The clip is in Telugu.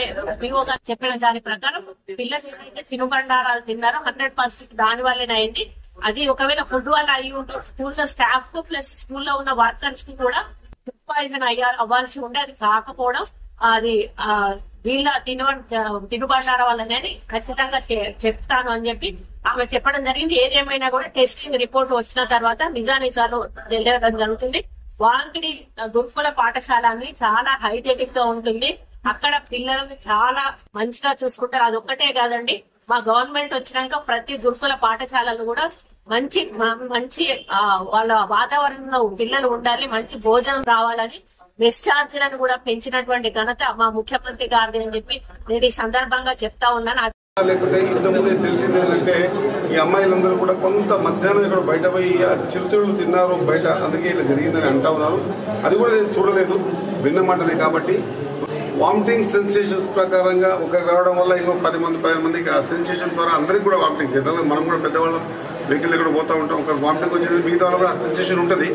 వివో గారు చెప్పిన దాని ప్రకారం పిల్లలు ఏదైతే తినుబండారాలు తిన్నారో 100% దాని వల్లనే అయింది. అది ఒకవేళ ఫుడ్ వల్ల అయ్యి ఉంటే స్కూల్లో స్టాఫ్ కు ప్లస్ స్కూల్లో ఉన్న వర్కర్స్ కి కూడా ఫుడ్ పాయిజన్ అవ్వాల్సి ఉంటే అది కాకపోవడం అది వీళ్ళ తినుబండారం వల్లనే ఖచ్చితంగా చెప్తాను అని చెప్పి ఆమె చెప్పడం జరిగింది. ఏదేమైనా కూడా టెస్టింగ్ రిపోర్ట్ వచ్చిన తర్వాత నిజానిజాలు తెలియడం జరుగుతుంది. వాంకిడి గురుకుల పాఠశాల అని చాలా హైజెనిక్ గా ఉంటుంది. అక్కడ పిల్లల్ని చాలా మంచిగా చూసుకుంటారు. అదొక్కటే కాదండి, మా గవర్నమెంట్ వచ్చినాక ప్రతి గురుకుల పాఠశాలలు కూడా మంచి వాళ్ళ వాతావరణంలో పిల్లలు ఉండాలి, మంచి భోజనం రావాలని మెస్ ఛార్జీలను కూడా పెంచినటువంటి ఘనత మా ముఖ్యమంత్రి గారిది అని చెప్పి నేను ఈ సందర్భంగా చెప్తా ఉన్నాను. లేకుంటే ఇంతకుముందే తెలిసింది ఏంటంటే ఈ అమ్మాయిలందరూ కూడా కొంత మధ్యాహ్నం ఇక్కడ బయట పోయి ఆ చిరుతిళ్ళు తిన్నారు బయట, అందుకే ఇలా జరిగిందని అంటా ఉన్నారు. అది కూడా నేను చూడలేదు, విన్నమాటనే. కాబట్టి వామిటింగ్ సెన్సేషన్స్ ప్రకారంగా ఒకరు రావడం వల్ల ఇంకో 10 మందికి ఆ సెన్సేషన్ ద్వారా అందరికీ కూడా వామిటింగ్. జనరల్గా మనం కూడా పెద్దవాళ్ళం వెహికల్ ఎక్కడ పోతూ ఉంటాం, ఒకరు వామిటింగ్ వచ్చేది మిగతా వాళ్ళు కూడా ఆ సెన్సేషన్ ఉంటుంది.